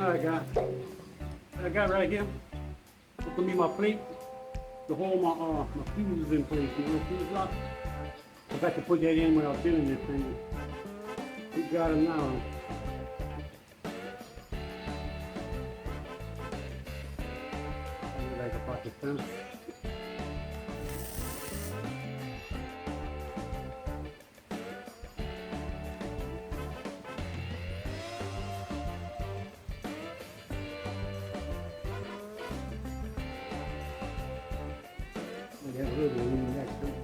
Alright guys, what I got right here, it's gonna be my plate to hold my fuses in place, you know, fuse lock. I got to put that in when I was building this thing. We got it now. Like about the center. We have a little bit of room next to it.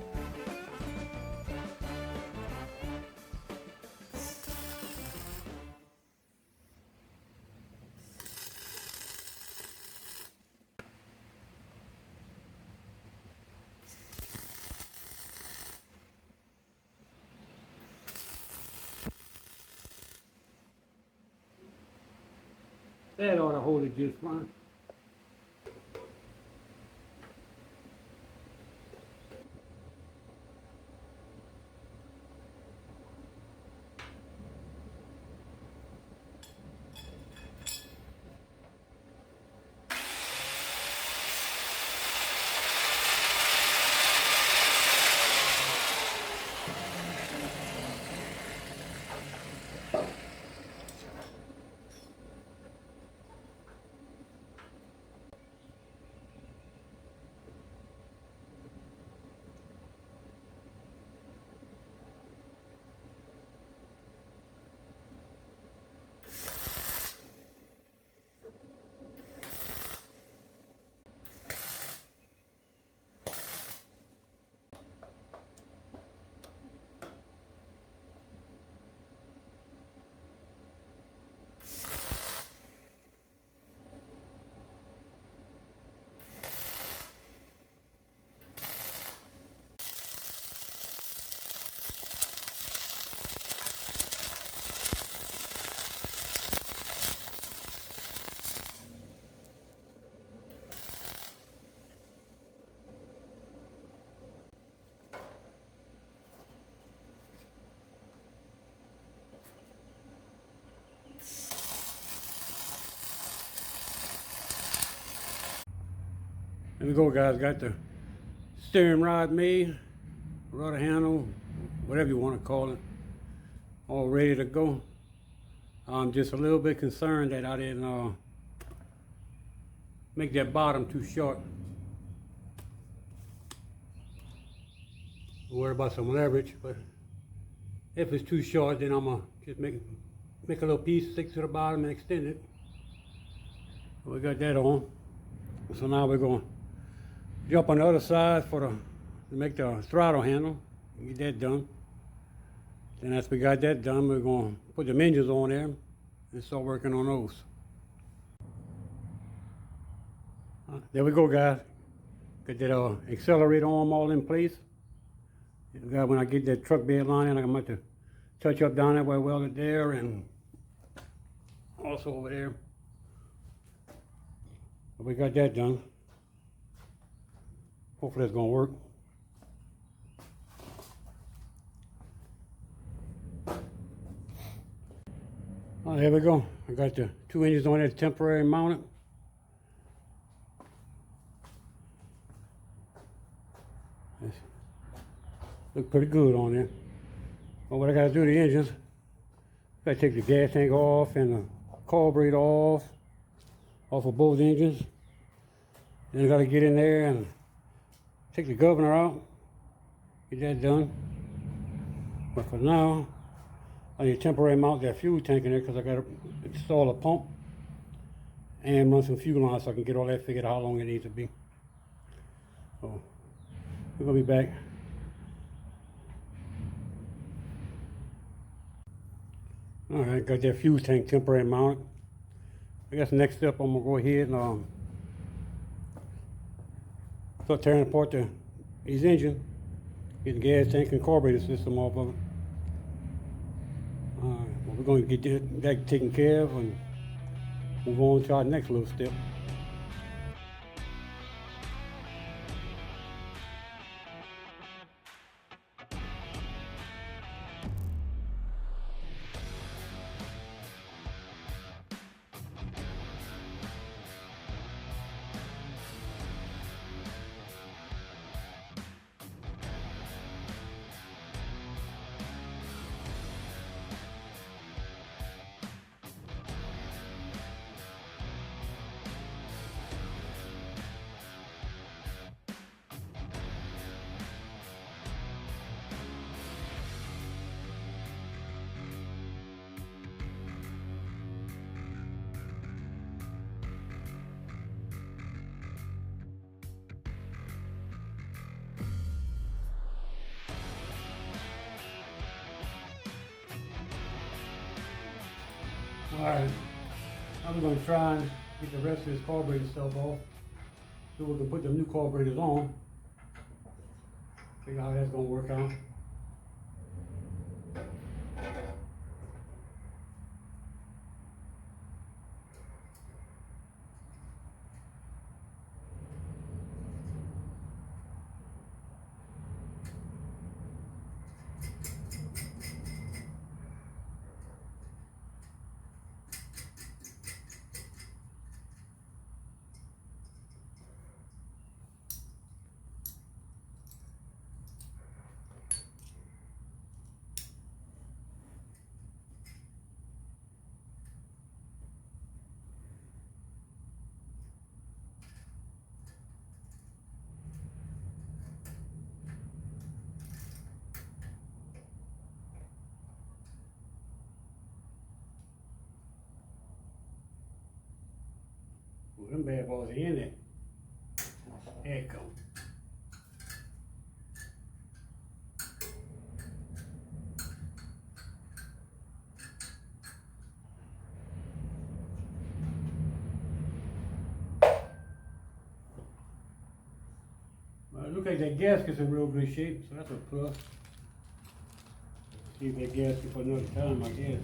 That ought to hold it just fine. There we go guys, got the steering rod made, rudder handle, whatever you want to call it, all ready to go. I'm just a little bit concerned that I didn't make that bottom too short. I'm worried about some leverage, but if it's too short, then I'm gonna just make a little piece, stick to the bottom and extend it. We got that on. So now we're going to jump on the other side to make the throttle handle, get that done. Then after we got that done, we're going to put the engines on there and start working on those. There we go guys. Got that accelerator arm all in place. When I get that truck bed line in, I'm going to touch up down that way, weld it there and also over there. But we got that done. Hopefully it's gonna work. Oh, there we go. I got the 2 engines on there temporary mounted. Look pretty good on there. But what I gotta do to the engines, I gotta take the gas tank off and the carburetor off of both engines. Then I gotta get in there and take the governor out, get that done. But for now, I need to temporarily mount that fuel tank in there because I gotta install a pump and run some fuel on so I can get all that figured out how long it needs to be. So we're gonna be back. All right, got that fuel tank temporarily mounted. I guess the next step I'm gonna go ahead and start tearing apart these engines, get the gas tank and carburetor system off of it. Well, we're going to get that taken care of and move on to our next little step. Alright, I'm going to try and get the rest of this carburetor stuff off so we can put the new carburetors on. Figure out how that's going to work out. Well, them bad boys are in there. There it comes. Well, it looks like that gasket's in real good shape, so that's a plus. Keep that gasket for another time, I guess.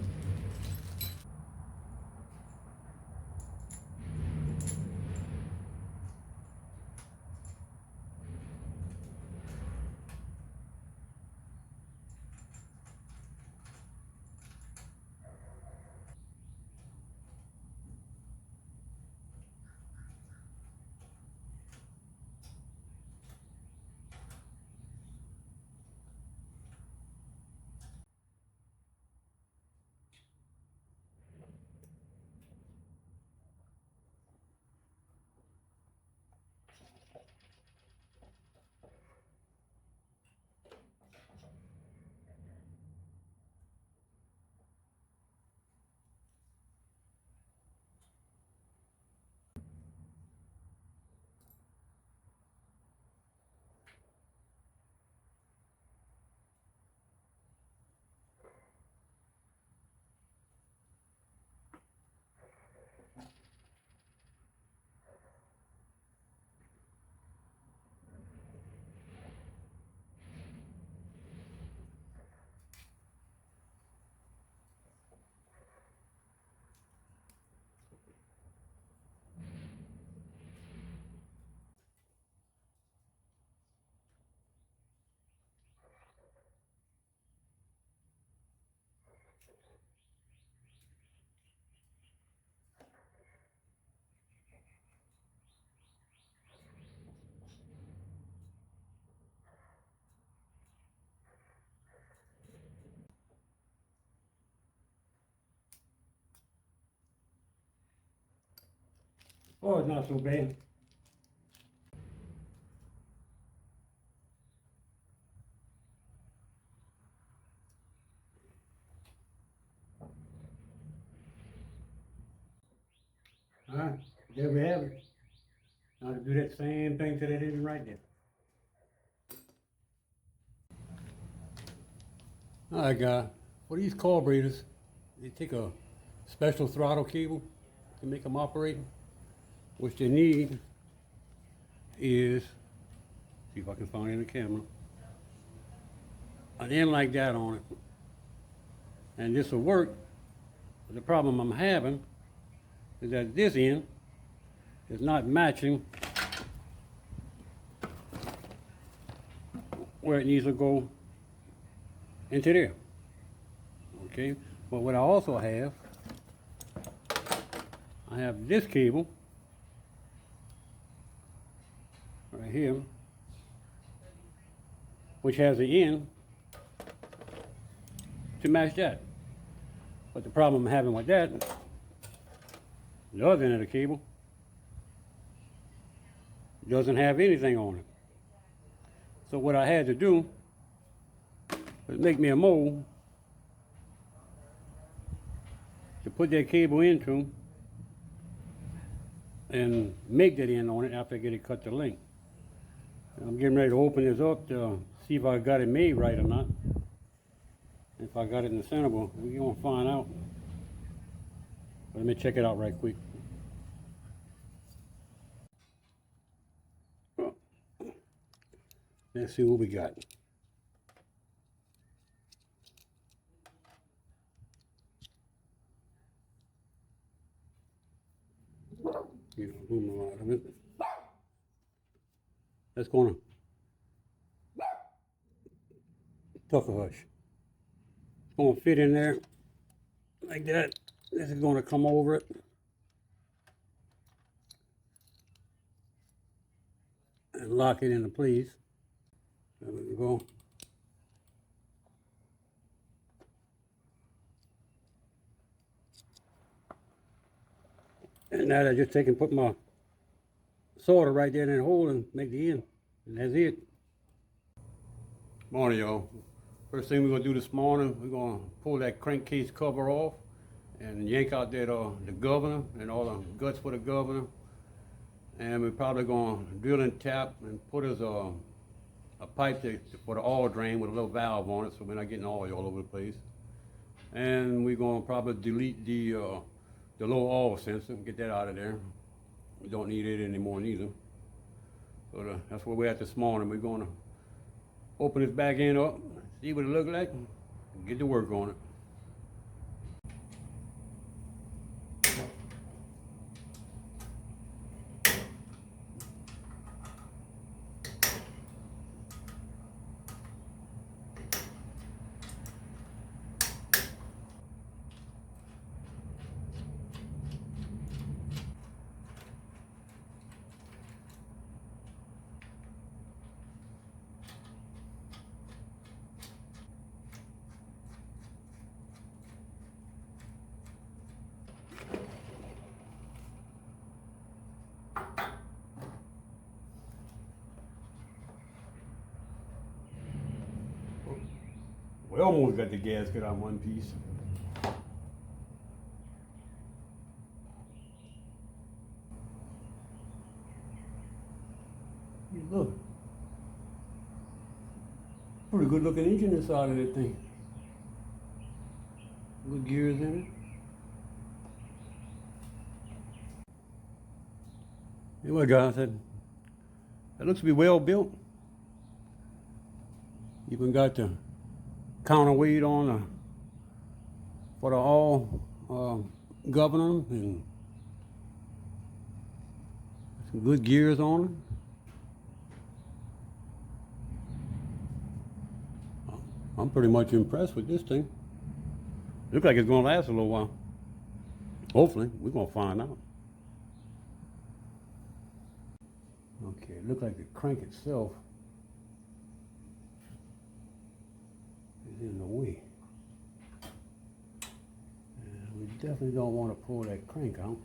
Oh, it's not so bad. Alright, there we have it. Now to do that same thing to that engine right there. Alright guys, for these carburetors, they take a special throttle cable to make them operate. What you need is, see if I can find it in the camera, an end like that on it. And this will work. But the problem I'm having is that this end is not matching where it needs to go into there. Okay, but what I also have, I have this cable right here, which has the end to match that. But the problem I'm having with that, the other end of the cable doesn't have anything on it. So what I had to do was make me a mold to put that cable into and make that end on it after I get it cut to length. I'm getting ready to open this up to see if I got it made right or not. If I got it in the center, well, we're gonna find out. Let me check it out right quick. Let's see what we got. Get aluminum out of it. That's gonna tucker hush. It's gonna fit in there like that. This is gonna come over it. And lock it into place. There we go. And now I just take and put my solder right there in that hole and make the end. And that's it. Morning, y'all. First thing we're gonna do this morning, we're gonna pull that crankcase cover off and yank out that the governor and all the guts for the governor. And we're probably gonna drill and tap and put us a pipe for the oil drain with a little valve on it, so we're not getting oil all over the place. And we're gonna probably delete the low oil sensor and get that out of there. We don't need it anymore neither. So that's where we're at this morning. We're gonna open this back end up, see what it looks like, and get to work on it. We almost got the gasket on one piece. Look, pretty good looking engine inside of that thing. Good gears in it. Anyway, guys, that looks to be well built. Even got the counterweight on for the all governor and some good gears on it. I'm pretty much impressed with this thing. Looks like it's gonna last a little while. Hopefully, we're gonna find out. Okay, it looks like the crank itself is in the way. And we definitely don't want to pull that crank out.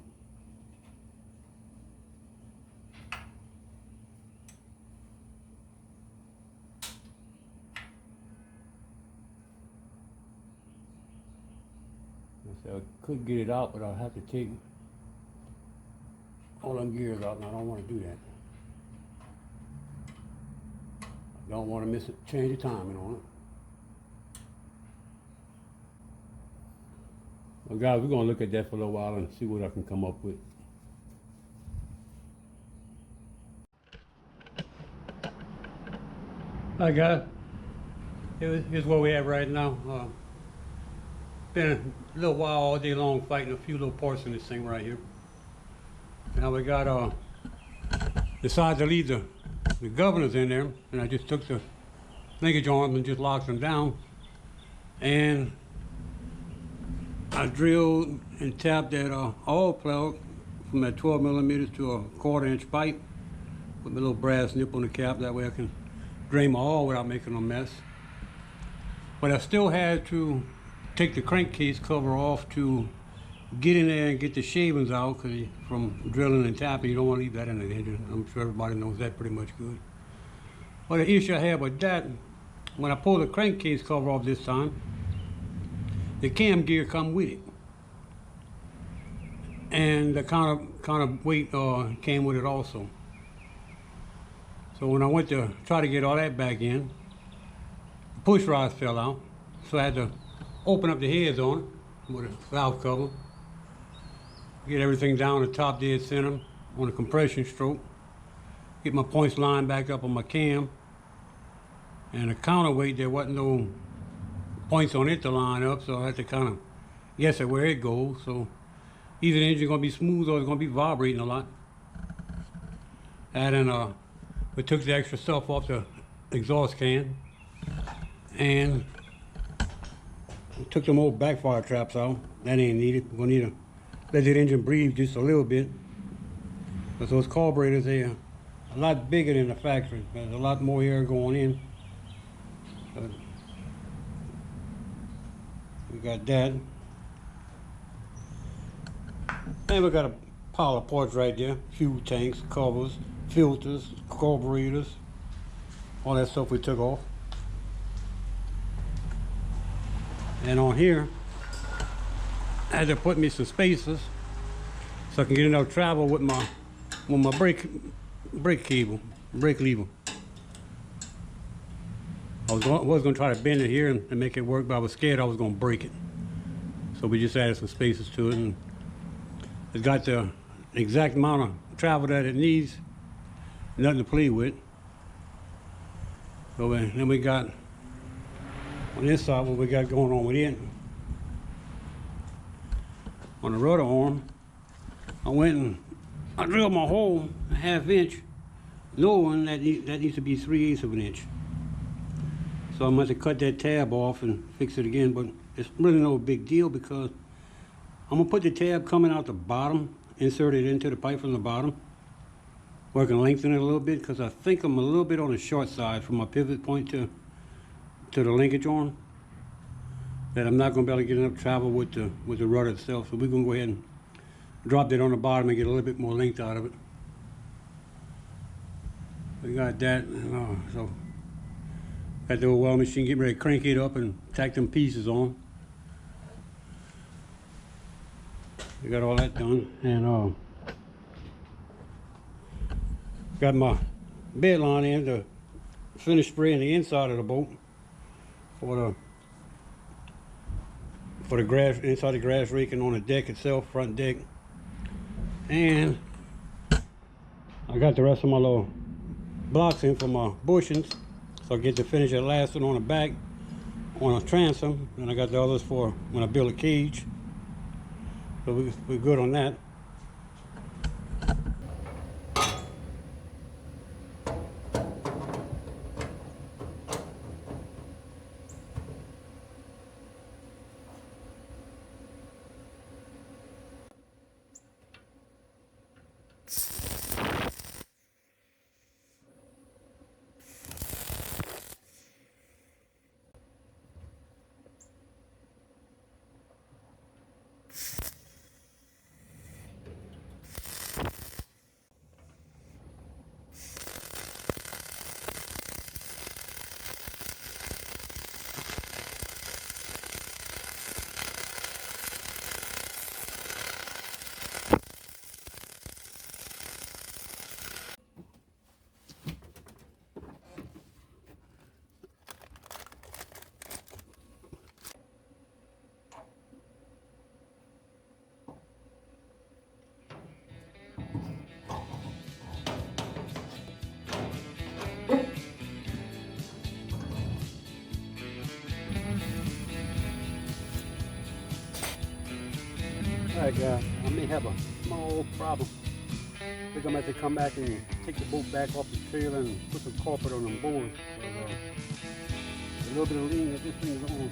So I could get it out, but I'll have to take all them gears out, and I don't want to do that. I don't want to miss it, change the timing on it. Well, guys, we're going to look at that for a little while and see what I can come up with. Hi, guys. Here's what we have right now. Been a little while all day long fighting a few little parts in this thing right here. Now we got decided to leave the governors in there, and I just took the linkage on them and just locked them down. And I drilled and tapped that oil plug from that 12 millimeters to a 1/4 inch pipe. Put my little brass nip on the cap, that way I can drain my oil without making a mess. But I still had to take the crankcase cover off to get in there and get the shavings out, because from drilling and tapping, you don't want to leave that in the engine. I'm sure everybody knows that pretty much good. But the issue I had with that, when I pulled the crankcase cover off this time, the cam gear come with it, and the counterweight came with it also. So when I went to try to get all that back in, the push rods fell out, so I had to open up the heads on it with a valve cover Get everything down the top dead center on the compression stroke. Get my points lined back up on my cam. And the counterweight, there wasn't no points on it to line up, so I had to kind of guess at where it goes. So either the engine gonna be smooth or it's gonna be vibrating a lot. And then we took the extra stuff off the exhaust can and took them old backfire traps out. That ain't needed. We're gonna need to let that engine breathe just a little bit. Because those carburetors, they are a lot bigger than the factory. There's a lot more air going in. We got that. And we got a pile of parts right there. Fuel tanks, covers, filters, carburetors, all that stuff we took off. And on here, I had to put me some spacers so I can get enough travel with my brake cable, brake lever. I was going to try to bend it here and make it work, but I was scared I was going to break it. So we just added some spacers to it, and it's got the exact amount of travel that it needs, nothing to play with. So then we got on this side what we got going on with it. On the rudder arm, I went and I drilled my hole a 1/2 inch, knowing that that needs to be 3/8 of an inch. So I'm going to cut that tab off and fix it again, but it's really no big deal because I'm going to put the tab coming out the bottom, insert it into the pipe from the bottom. We're going to lengthen it a little bit because I think I'm a little bit on the short side from my pivot point to the linkage arm. That I'm not going to be able to get enough travel with the rudder itself. So we're going to go ahead and drop that on the bottom and get a little bit more length out of it. We got that. So got the old weld machine, getting ready to crank it up and tack them pieces on. We got all that done, and got my bed line in to finish spraying the inside of the boat for the grass, inside the grass raking on the deck itself, front deck. And I got the rest of my little blocks in for my bushings, so I get to finish that last one on the back on a transom, and I got the others for when I build a cage. So we're good on that. Alright, I may have a small problem. I think I'm going to have to come back and take the boat back off the trailer and put some carpet on them boards. A little bit of lean that this thing's on.